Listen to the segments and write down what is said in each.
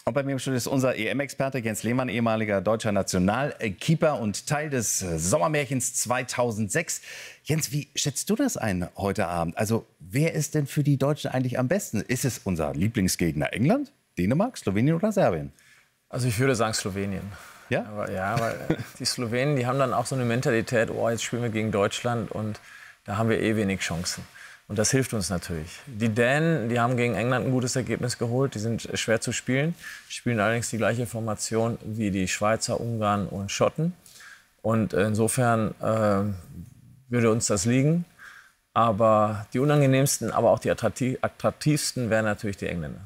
Und bei mir im Studio ist unser EM-Experte Jens Lehmann, ehemaliger deutscher Nationalkeeper und Teil des Sommermärchens 2006. Jens, wie schätzt du das ein heute Abend? Also wer ist denn für die Deutschen eigentlich am besten? Ist es unser Lieblingsgegner England, Dänemark, Slowenien oder Serbien? Also ich würde sagen Slowenien. Ja? Aber, ja, weil die Slowenen, die haben dann auch so eine Mentalität, oh, jetzt spielen wir gegen Deutschland und da haben wir eh wenig Chancen. Und das hilft uns natürlich. Die Dänen, die haben gegen England ein gutes Ergebnis geholt. Die sind schwer zu spielen. Spielen allerdings die gleiche Formation wie die Schweizer, Ungarn und Schotten. Und insofern würde uns das liegen. Aber die unangenehmsten, aber auch die attraktivsten wären natürlich die Engländer.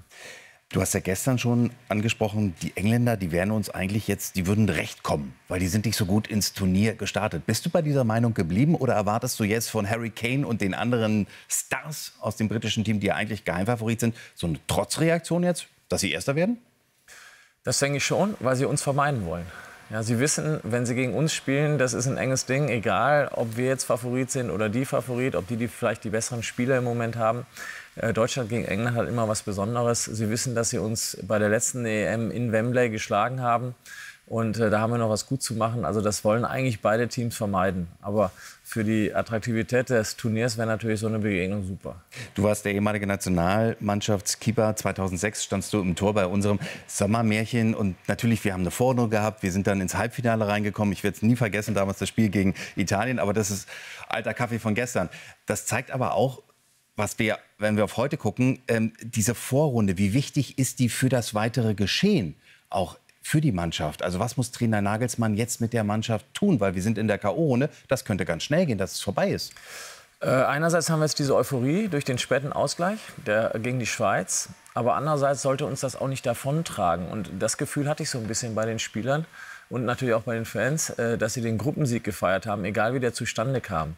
Du hast ja gestern schon angesprochen, die Engländer, die wären uns eigentlich jetzt, die würden recht kommen, weil die sind nicht so gut ins Turnier gestartet. Bist du bei dieser Meinung geblieben oder erwartest du jetzt von Harry Kane und den anderen Stars aus dem britischen Team, die ja eigentlich Geheimfavorit sind, so eine Trotzreaktion jetzt, dass sie Erster werden? Das denke ich schon, weil sie uns vermeiden wollen. Ja, sie wissen, wenn sie gegen uns spielen, das ist ein enges Ding, egal ob wir jetzt Favorit sind oder die Favorit, ob die vielleicht die besseren Spieler im Moment haben. Deutschland gegen England hat immer was Besonderes. Sie wissen, dass sie uns bei der letzten EM in Wembley geschlagen haben. Und da haben wir noch was gut zu machen. Also das wollen eigentlich beide Teams vermeiden. Aber für die Attraktivität des Turniers wäre natürlich so eine Begegnung super. Du warst der ehemalige Nationalmannschaftskeeper. 2006 standst du im Tor bei unserem Sommermärchen. Und natürlich, wir haben eine Vorrunde gehabt. Wir sind dann ins Halbfinale reingekommen. Ich werde es nie vergessen, damals das Spiel gegen Italien. Aber das ist alter Kaffee von gestern. Das zeigt aber auch, was wir, wenn wir auf heute gucken, diese Vorrunde, wie wichtig ist die für das weitere Geschehen, auch für die Mannschaft? Also was muss Trainer Nagelsmann jetzt mit der Mannschaft tun? Weil wir sind in der K.O.-Runde, das könnte ganz schnell gehen, dass es vorbei ist. Einerseits haben wir jetzt diese Euphorie durch den späten Ausgleich gegen die Schweiz. Aber andererseits sollte uns das auch nicht davontragen. Und das Gefühl hatte ich so ein bisschen bei den Spielern und natürlich auch bei den Fans, dass sie den Gruppensieg gefeiert haben, egal wie der zustande kam.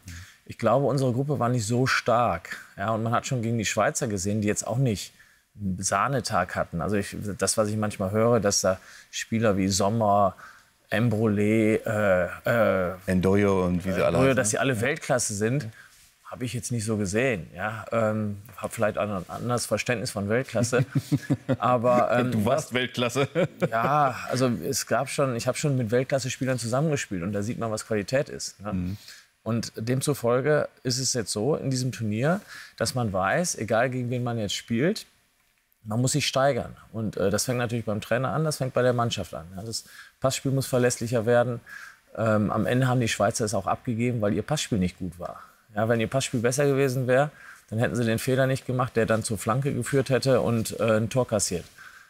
Ich glaube, unsere Gruppe war nicht so stark. Ja, und man hat schon gegen die Schweizer gesehen, die jetzt auch nicht einen Sahnetag hatten. Also das, was ich manchmal höre, dass da Spieler wie Sommer, Embroulet, Ndoye und wie sie alle heißen, dass sie alle Weltklasse sind, habe ich jetzt nicht so gesehen. Ja, habe vielleicht ein anderes Verständnis von Weltklasse. Aber du warst Weltklasse. Ja, also ich habe schon mit Weltklasse-Spielern zusammengespielt und da sieht man, was Qualität ist. Ne? Mhm. Und demzufolge ist es jetzt so in diesem Turnier, dass man weiß, egal gegen wen man jetzt spielt, man muss sich steigern. Und das fängt natürlich beim Trainer an, das fängt bei der Mannschaft an. Ja, das Passspiel muss verlässlicher werden. Am Ende haben die Schweizer es auch abgegeben, weil ihr Passspiel nicht gut war. Ja, wenn ihr Passspiel besser gewesen wäre, dann hätten sie den Fehler nicht gemacht, der dann zur Flanke geführt hätte und ein Tor kassiert.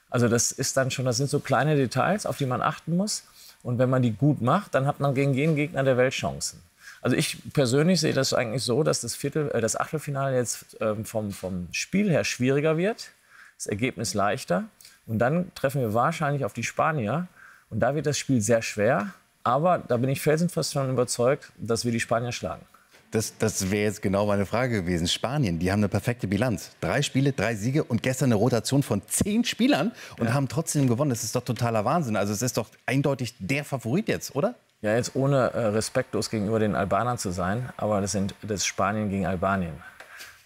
Also das sind so kleine Details, auf die man achten muss. Und wenn man die gut macht, dann hat man gegen jeden Gegner der Welt Chancen. Also ich persönlich sehe das eigentlich so, dass das Achtelfinale jetzt vom Spiel her schwieriger wird, das Ergebnis leichter. Und dann treffen wir wahrscheinlich auf die Spanier. Und da wird das Spiel sehr schwer. Aber da bin ich felsenfest davon überzeugt, dass wir die Spanier schlagen. Das wäre jetzt genau meine Frage gewesen. Spanien, die haben eine perfekte Bilanz. 3 Spiele, 3 Siege und gestern eine Rotation von 10 Spielern und haben trotzdem gewonnen. Das ist doch totaler Wahnsinn. Also es ist doch eindeutig der Favorit jetzt, oder? Ja, jetzt ohne respektlos gegenüber den Albanern zu sein, aber das ist Spanien gegen Albanien.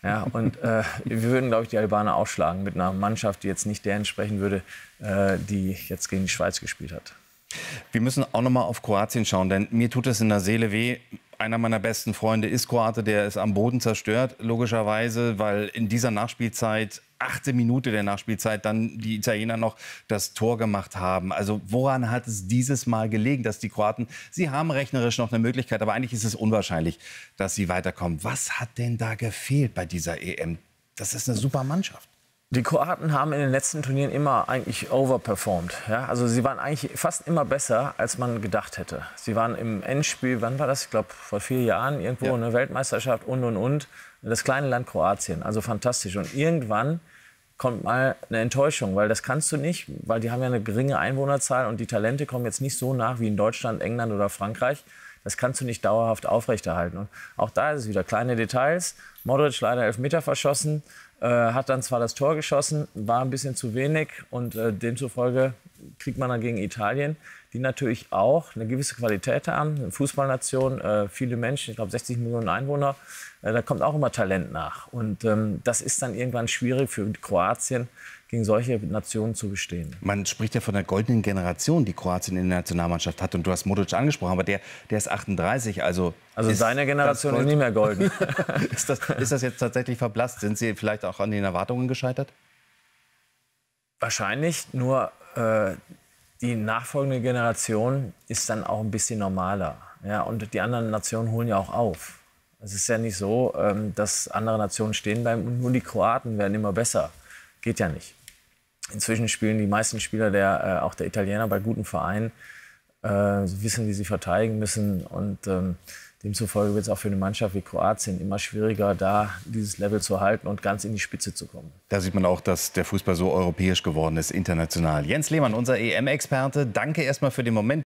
Ja, und wir würden, glaube ich, die Albaner ausschlagen mit einer Mannschaft, die jetzt nicht der entsprechen würde, die jetzt gegen die Schweiz gespielt hat. Wir müssen auch noch mal auf Kroatien schauen, denn mir tut es in der Seele weh. Einer meiner besten Freunde ist Kroate, der ist am Boden zerstört, logischerweise, weil in dieser Nachspielzeit, 8. Minute der Nachspielzeit, dann die Italiener noch das Tor gemacht haben. Also woran hat es dieses Mal gelegen, dass die Kroaten, sie haben rechnerisch noch eine Möglichkeit, aber eigentlich ist es unwahrscheinlich, dass sie weiterkommen. Was hat denn da gefehlt bei dieser EM? Das ist eine super Mannschaft. Die Kroaten haben in den letzten Turnieren immer eigentlich overperformed. Ja? Also sie waren eigentlich fast immer besser, als man gedacht hätte. Sie waren im Endspiel, wann war das? Ich glaube, vor 4 Jahren irgendwo eine Weltmeisterschaft und. Das kleine Land Kroatien, also fantastisch. Und irgendwann kommt mal eine Enttäuschung, weil das kannst du nicht, weil die haben ja eine geringe Einwohnerzahl und die Talente kommen jetzt nicht so nach wie in Deutschland, England oder Frankreich. Das kannst du nicht dauerhaft aufrechterhalten. Und auch da ist es wieder kleine Details. Modric leider Elfmeter verschossen, hat dann zwar das Tor geschossen, war ein bisschen zu wenig und demzufolge kriegt man dann gegen Italien, die natürlich auch eine gewisse Qualität haben, eine Fußballnation, viele Menschen, ich glaube 60 Millionen Einwohner, da kommt auch immer Talent nach. Und das ist dann irgendwann schwierig für Kroatien, gegen solche Nationen zu bestehen. Man spricht ja von der goldenen Generation, die Kroatien in der Nationalmannschaft hat. Und du hast Modric angesprochen, aber der ist 38. Also seine Generation ist nicht mehr golden. Ist das jetzt tatsächlich verblasst? Sind Sie vielleicht auch an den Erwartungen gescheitert? Wahrscheinlich, nur die nachfolgende Generation ist dann auch ein bisschen normaler. Ja, und die anderen Nationen holen ja auch auf. Es ist ja nicht so, dass andere Nationen stehen bleiben und nur die Kroaten werden immer besser. Geht ja nicht. Inzwischen spielen die meisten Spieler, auch der Italiener, bei guten Vereinen, wissen, wie sie verteidigen müssen. Und demzufolge wird es auch für eine Mannschaft wie Kroatien immer schwieriger, da dieses Level zu halten und ganz in die Spitze zu kommen. Da sieht man auch, dass der Fußball so europäisch geworden ist, international. Jens Lehmann, unser EM-Experte, danke erstmal für den Moment.